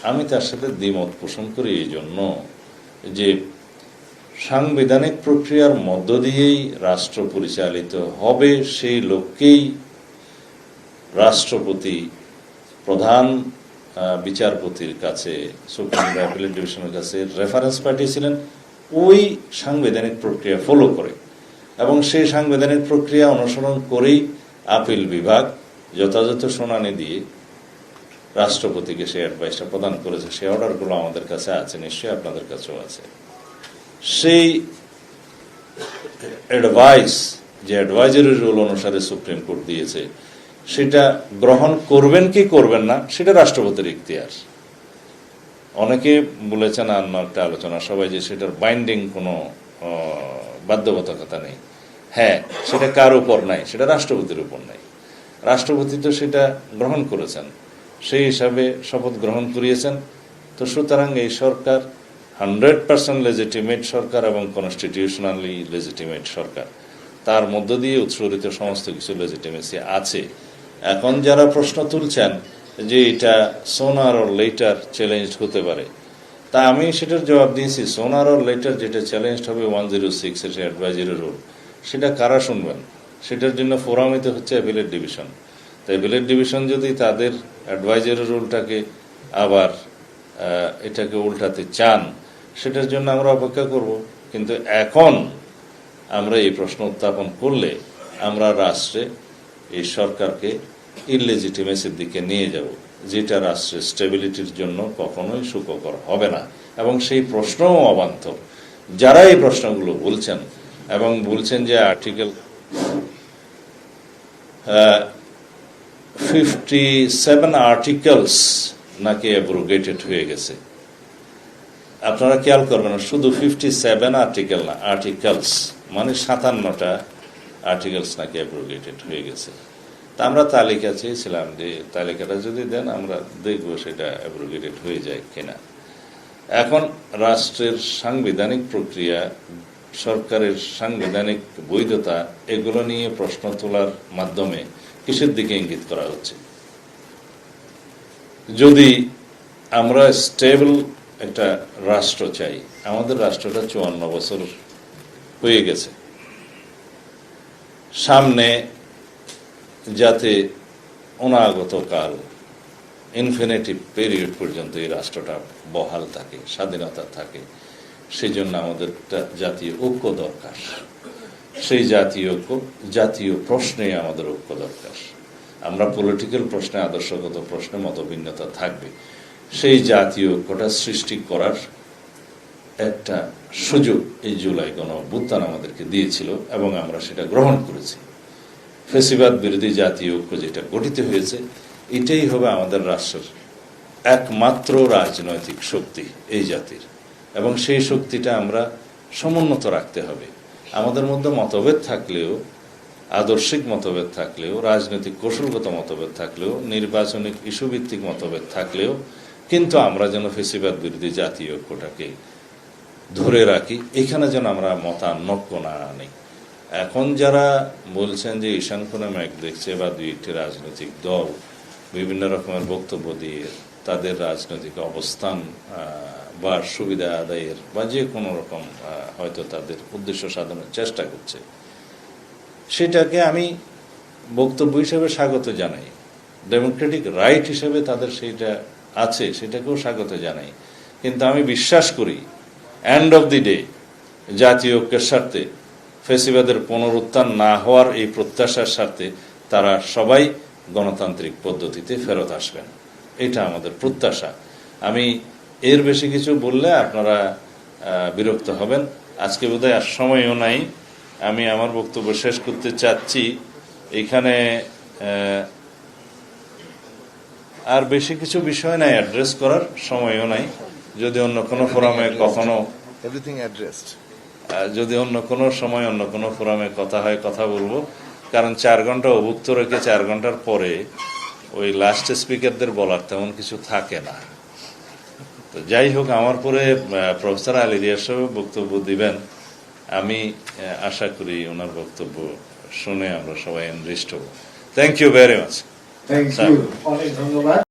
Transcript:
আমি তার সাথে দ্বিমত পোষণ করি এই জন্য যে সাংবিধানিক প্রক্রিয়ার মধ্য দিয়েই রাষ্ট্র পরিচালিত হবে, সেই লক্ষ্যেই রাষ্ট্রপতি প্রধান বিচারপতির কাছে, সুপ্রিম অ্যাপিলেট ডিভিশনের কাছে রেফারেন্স পাঠিয়েছিলেন ওই সাংবিধানিক প্রক্রিয়া ফলো করে, এবং সেই সাংবিধানিক প্রক্রিয়া অনুসরণ করেই আপিল বিভাগ যথাযথ শুনানি দিয়ে রাষ্ট্রপতিকে সেই অ্যাডভাইসটা প্রদান করেছে। সেই অর্ডারগুলো আমাদের কাছে আছে, নিশ্চয়ই আপনাদের কাছেও আছে। সেই অ্যাডভাইস, যে অ্যাডভাইজারি রুল অনুসারে সুপ্রিম কোর্ট দিয়েছে, সেটা গ্রহণ করবেন কি করবেন না সেটা রাষ্ট্রপতির ইখতিয়ার। অনেকে বলেছেন একটা আলোচনা সবাই যে সেটার বাইন্ডিং কোনো বাধ্যবাধকতা নেই। হ্যাঁ, সেটা কার উপর নাই, সেটা রাষ্ট্রপতির উপর নাই। রাষ্ট্রপতি তো সেটা গ্রহণ করেছেন, সেই হিসাবে শপথ গ্রহণ করিয়েছেন। তো সুতরাং এই সরকার 100% লেজিটিমেট সরকার এবং কনস্টিটিউশনালি লেজিটিমেট সরকার, তার মধ্য দিয়ে উৎসরিত সমস্ত কিছু লেজিটিমেসি আছে। এখন যারা প্রশ্ন তুলছেন যে এটা সোনার অর লেটার চ্যালেঞ্জ হতে পারে, তা আমি সেটার জবাব দিয়েছি। সোনার অর লেটার যেটা চ্যালেঞ্জ হবে 106 এর অ্যাডভাইজারি রুল, সেটা কারা শুনবেন? সেটার জন্য ফোরামিত হচ্ছে অ্যাপিলেট ডিভিশন। তাই অ্যাপিলেট ডিভিশন যদি তাদের অ্যাডভাইজারি রুলটাকে আবার এটাকে উল্টাতে চান, সেটার জন্য আমরা অপেক্ষা করব। কিন্তু এখন আমরা এই প্রশ্ন উত্থাপন করলে আমরা রাষ্ট্রে এই সরকারকে ইললেজিটিমেসির দিকে নিয়ে যাব, যেটা রাষ্ট্রের স্টেবিলিটির জন্য কখনোই সুখকর হবে না। এবং সেই প্রশ্নও অবান্তর। যারা এই প্রশ্নগুলো বলছেন এবং বলছেন যে আর্টিকেল 57 আর্টিকেলস নাকি অ্যাব্রোগেটেড হয়ে গেছে, আপনারা খেয়াল করবেন, শুধু 57 আর্টিকেল না, আর্টিকেলস মানে 57টা আর্টিকেলস নাকি অ্যাব্রোগেটেড হয়ে গেছে। তা আমরা তালিকা চেয়েছিলাম যে তালিকাটা যদি দেন আমরা দেখব সেটা অ্যাব্রোগেটেড হয়ে যায় কিনা। এখন রাষ্ট্রের সাংবিধানিক প্রক্রিয়া, সরকারের সাংবিধানিক বৈধতা, এগুলো নিয়ে প্রশ্ন তোলার মাধ্যমে কিসের দিকে ইঙ্গিত করা হচ্ছে? যদি আমরা স্টেবল একটা রাষ্ট্র চাই, আমাদের রাষ্ট্রটা 54 বছর হয়ে গেছে, সামনে যাতে অনাগত কাল ইনফিনিটিভ পিরিয়ড পর্যন্ত এই রাষ্ট্রটা বহাল থাকে, স্বাধীনতা থাকে, সেই জন্য আমাদের জাতীয় ঐক্য দরকার। সেই জাতীয় ঐক্য, জাতীয় প্রশ্নে আমাদের ঐক্য দরকার। আমরা পলিটিক্যাল প্রশ্নে, আদর্শগত প্রশ্নে মতভিন্নতা থাকবে, সেই জাতীয় ঐক্যটা সৃষ্টি করার একটা সুযোগ এই জুলাই গণঅভ্যুত্থান আমাদেরকে দিয়েছিল এবং আমরা সেটা গ্রহণ করেছি। ফ্যাসিবাদ বিরোধী জাতীয় ঐক্য যেটা গঠিত হয়েছে, এটাই হবে আমাদের রাষ্ট্রের একমাত্র রাজনৈতিক শক্তি এই জাতির, এবং সেই শক্তিটা আমরা সমুন্নত রাখতে হবে। আমাদের মধ্যে মতভেদ থাকলেও, আদর্শিক মতভেদ থাকলেও, রাজনৈতিক কৌশলগত মতভেদ থাকলেও, নির্বাচনিক ইস্যুভিত্তিক মতভেদ থাকলেও, কিন্তু আমরা যেন ফ্যাসিবাদ বিরোধী জাতীয় ঐক্যটাকে ধরে রাখি, এখানে যেন আমরা মতানৈক্য না আনি। এখন যারা বলছেন যে ঈশান কোণে মেঘ দেখছে, বা দুই একটি রাজনৈতিক দল বিভিন্ন রকমের বক্তব্য দিয়ে তাদের রাজনৈতিক অবস্থান বা সুবিধা আদায়ের বা যে কোনো রকম হয়তো তাদের উদ্দেশ্য সাধনের চেষ্টা করছে, সেটাকে আমি বক্তব্য হিসেবে স্বাগত জানাই। ডেমোক্রেটিক রাইট হিসেবে তাদের সেইটা আছে, সেটাকেও স্বাগত জানাই। কিন্তু আমি বিশ্বাস করি এন্ড অফ দি ডে জাতীয় ঐক্যের স্বার্থে, ফ্যাসিবাদের পুনরুত্থান না হওয়ার এই প্রত্যাশার স্বার্থে তারা সবাই গণতান্ত্রিক পদ্ধতিতে ফেরত আসবেন, এটা আমাদের প্রত্যাশা। আমি এর বেশি কিছু বললে আপনারা বিরক্ত হবেন। আজকে বোধহয় আর সময়ও নাই, আমি আমার বক্তব্য শেষ করতে চাচ্ছি। এখানে আর বেশি কিছু বিষয় নাই, অ্যাড্রেস করার সময়ও নাই। যদি অন্য কোনো ফোরামে কখনো যদি অন্য কোনো সময় অন্য কোনো ফোরামে কথা হয়, কথা বলবো। কারণ 4 ঘন্টা অভুক্ত রেখে 4 ঘন্টার পরে ওই লাস্ট স্পিকারদের বলার তেমন কিছু থাকে না। তো যাই হোক, আমার পরে প্রফেসর আলী রিয়াজ সাহেব বক্তব্য দিবেন। আমি আশা করি ওনার বক্তব্য শুনে আমরা সবাই এনরিচড হব। Thank you very much. Thank you, অনেক ধন্যবাদ।